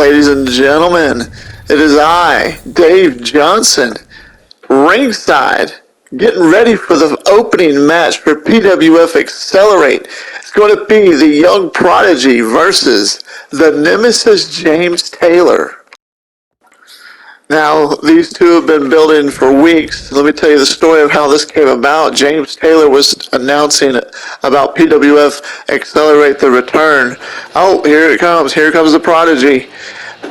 Ladies and gentlemen, it is I, Dave Johnson, ringside, getting ready for the opening match for PWF Accelerate. It's going to be the Young Prodigy versus the Nemesis James Taylor. Now, these two have been building for weeks. Let me tell you the story of how this came about. James Taylor was announcing about PWF Accelerate the return. Oh, here it comes. Here comes the Prodigy.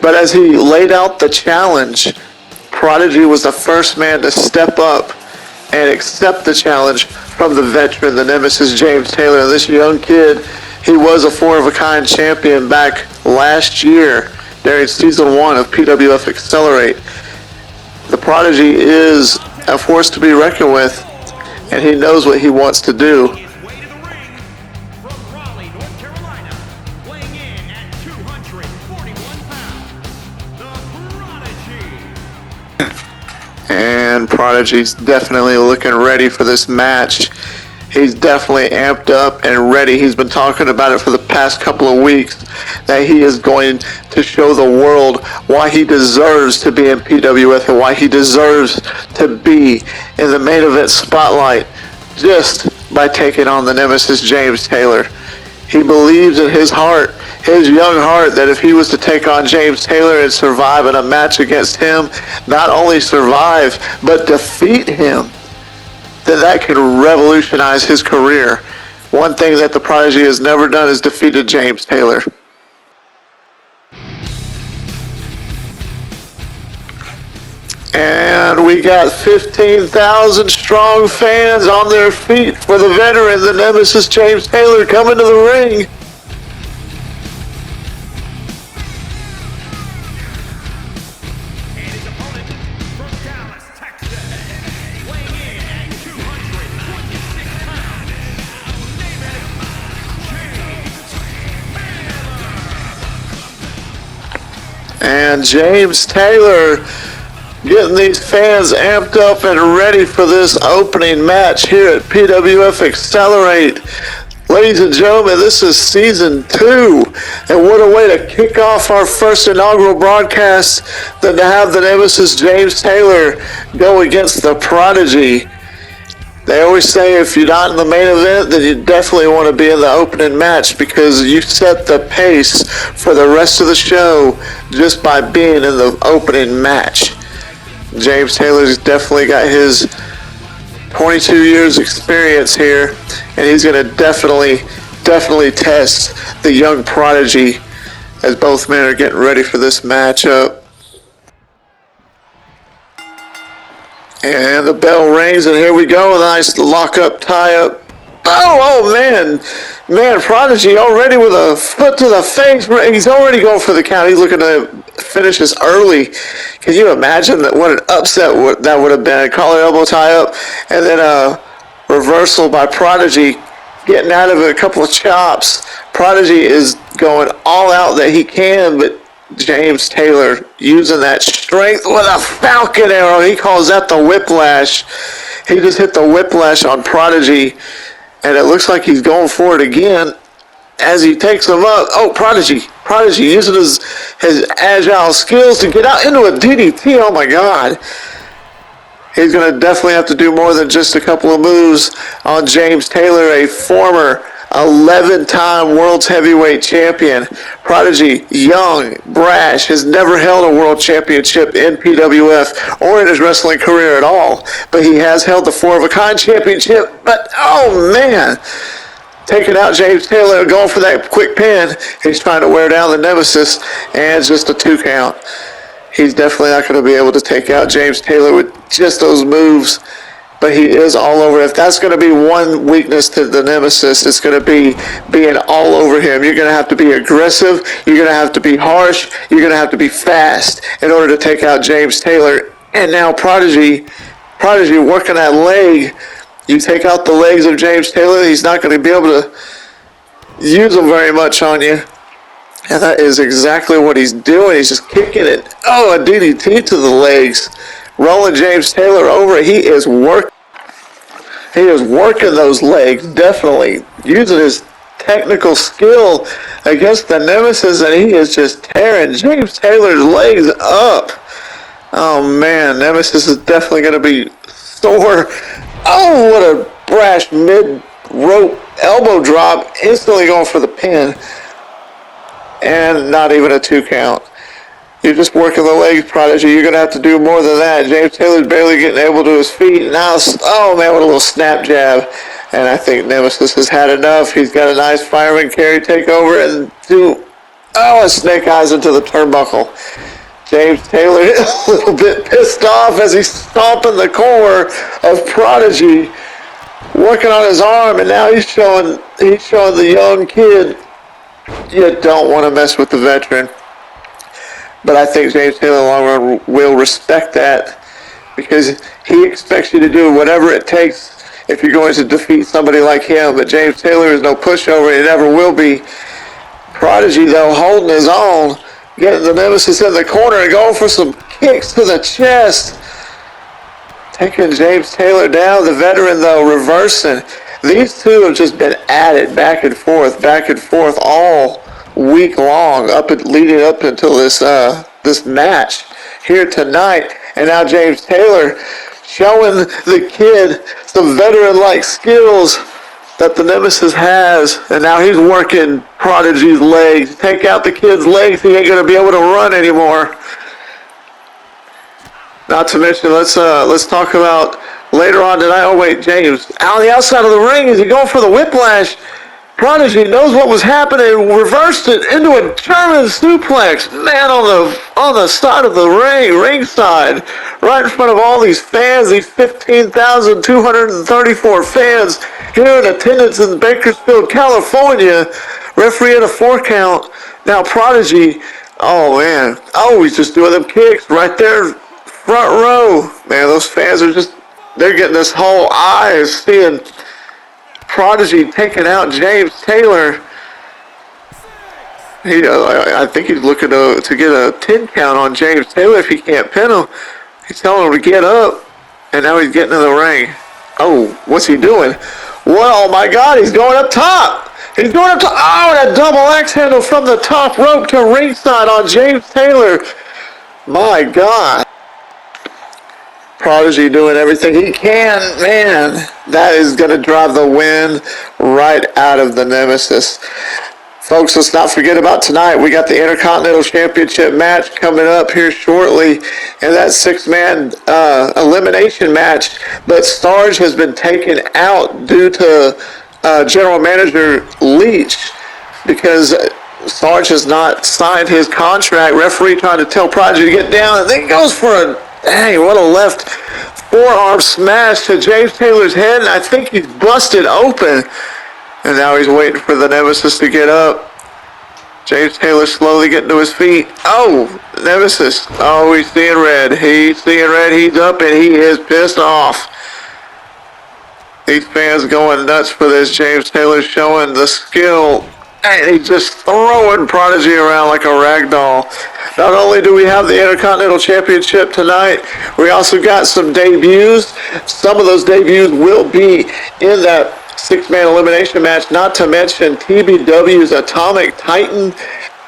But as he laid out the challenge, Prodigy was the first man to step up and accept the challenge from the veteran, the Nemesis James Taylor. This young kid, he was a four-of-a-kind champion back last year during Season 1 of PWF Accelerate. The Prodigy is a force to be reckoned with, and he knows what he wants to do. And Prodigy's definitely looking ready for this match. He's definitely amped up and ready. He's been talking about it for the past couple of weeks, that he is going to show the world why he deserves to be in PWF and why he deserves to be in the main event spotlight just by taking on the Nemesis James Taylor. He believes in his heart, his young heart, that if he was to take on James Taylor and survive in a match against him, not only survive, but defeat him, then that could revolutionize his career. One thing that the Prodigy has never done is defeated James Taylor. And we got 15,000 strong fans on their feet for the veteran, the Nemesis James Taylor, coming to the ring. And James Taylor getting these fans amped up and ready for this opening match here at PWF Accelerate. Ladies and gentlemen, this is Season 2, and what a way to kick off our first inaugural broadcast than to have the Nemesis James Taylor go against the Prodigy. They always say if you're not in the main event, then you definitely want to be in the opening match, because you set the pace for the rest of the show just by being in the opening match. James Taylor's definitely got his 22 years experience here, and he's going to definitely test the Young Prodigy as both men are getting ready for this matchup. And the bell rings, and here we go. A nice lock-up, tie-up. Oh, man, Prodigy already with a foot to the face. He's already going for the count. He's looking to finish this early. Can you imagine what an upset that would have been? A collar elbow tie-up, and then a reversal by Prodigy, getting out of it, a couple of chops. Prodigy is going all out that he can, but James Taylor using that strength with a falcon arrow. He calls that the whiplash. He just hit the whiplash on Prodigy, and it looks like he's going for it again as he takes him up. Oh, Prodigy using his agile skills to get out into a DDT. Oh my God. He's going to definitely have to do more than just a couple of moves on James Taylor, a former 11-time World's Heavyweight Champion. Prodigy, young, brash, has never held a World Championship in PWF or in his wrestling career at all. But he has held the Four-of-a-Kind Championship. But, oh, man, taking out James Taylor, going for that quick pin. He's trying to wear down the Nemesis, and it's just a 2 count. He's definitely not going to be able to take out James Taylor with just those moves. But he is all over. If that's going to be one weakness to the Nemesis, it's going to be being all over him. You're going to have to be aggressive. You're going to have to be harsh. You're going to have to be fast in order to take out James Taylor. And now Prodigy working that leg. You take out the legs of James Taylor, he's not going to be able to use them very much on you. And that is exactly what he's doing. He's just kicking it. Oh, a DDT to the legs. Rolling James Taylor over. He is working those legs, definitely. Using his technical skill against the Nemesis, and he is just tearing James Taylor's legs up. Oh man, Nemesis is definitely going to be sore. Oh, what a brash mid-rope elbow drop, instantly going for the pin. And not even a 2 count. You're just working the legs, Prodigy. You're going to have to do more than that. James Taylor's barely getting able to his feet. Now, oh man, what a little snap jab. And I think Nemesis has had enough. He's got a nice fireman carry takeover and a snake eyes into the turnbuckle. James Taylor a little bit pissed off as he's stomping the core of Prodigy, working on his arm, and now he's showing the young kid, you don't want to mess with the veteran. But I think James Taylor in the long run will respect that, because he expects you to do whatever it takes if you're going to defeat somebody like him. But James Taylor is no pushover. He never will be. Prodigy, though, holding his own, getting the Nemesis in the corner and going for some kicks to the chest. Taking James Taylor down. The veteran, though, reversing. These two have just been at it back and forth all week long, leading up until this match here tonight. And now James Taylor showing the kid some veteran-like skills that the Nemesis has, and now he's working Prodigy's legs. Take out the kid's legs, he ain't gonna be able to run anymore. Not to mention, let's talk about later on tonight. Oh wait, James on the outside of the ring. Is he going for the whiplash? Prodigy knows what was happening, reversed it into a German suplex. Man, on the side of the ringside, right in front of all these fans, these 15,234 fans here in attendance in Bakersfield, California. Referee at a 4 count. Now Prodigy, oh man, he's just doing them kicks right there, front row. Man, those fans are they're getting this whole eyes seeing Prodigy taking out James Taylor. I think he's looking to get a 10 count on James Taylor if he can't pin him. He's telling him to get up, and now he's getting in the ring. Oh, what's he doing? Well, oh my God, he's going up top. He's going up top. Oh, and a double axe handle from the top rope to ringside on James Taylor. My God. Prodigy doing everything he can. Man, that is going to drive the wind right out of the Nemesis. Folks, let's not forget about tonight. We got the Intercontinental Championship match coming up here shortly, and that 6-man elimination match. But Sarge has been taken out due to General Manager Leach, because Sarge has not signed his contract. Referee trying to tell Prodigy to get down, and then goes for a what a left forearm smash to James Taylor's head, and I think he's busted open. And now he's waiting for the Nemesis to get up. James Taylor slowly getting to his feet. Oh, Nemesis. Oh, he's seeing red. He's up, and he is pissed off. These fans going nuts for this. James Taylor showing the skill, and he's just throwing Prodigy around like a rag doll. Not only do we have the Intercontinental Championship tonight, we also got some debuts. Some of those debuts will be in that 6-man elimination match, not to mention TBW's Atomic Titan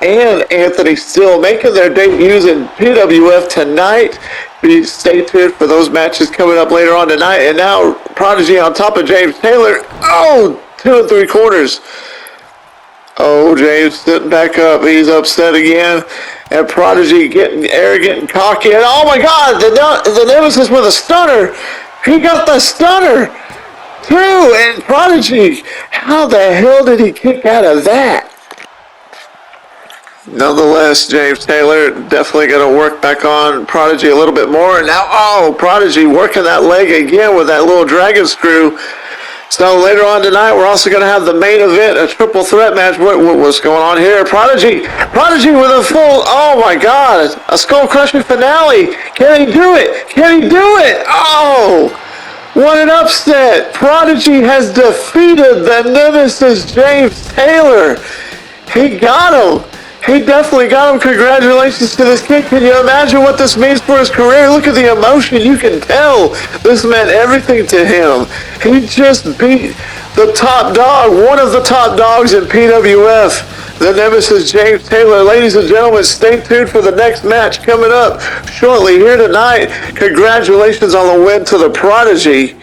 and Anthony Steele making their debuts in PWF tonight. Please stay tuned for those matches coming up later on tonight. And now Prodigy on top of James Taylor. Oh, 2 3/4. Oh, James sitting back up. He's upset again. And Prodigy getting arrogant and cocky. And oh my God, the Nemesis with a stunner. He got the stunner too. And Prodigy, how the hell did he kick out of that? Nonetheless, James Taylor definitely going to work back on Prodigy a little bit more. And now, Prodigy working that leg again with that little dragon screw. So later on tonight, we're also going to have the main event, a triple threat match. What's going on here? Prodigy with a full, oh my God, a skull-crushing finale. Can he do it? Oh, what an upset. Prodigy has defeated the Nemesis, James Taylor. He got him. He definitely got him. Congratulations to this kid. Can you imagine what this means for his career? Look at the emotion. You can tell this meant everything to him. He just beat The top dog, one of the top dogs in PWF, the Nemesis James Taylor. Ladies and gentlemen, stay tuned for the next match coming up shortly here tonight. Congratulations on the win to the Prodigy.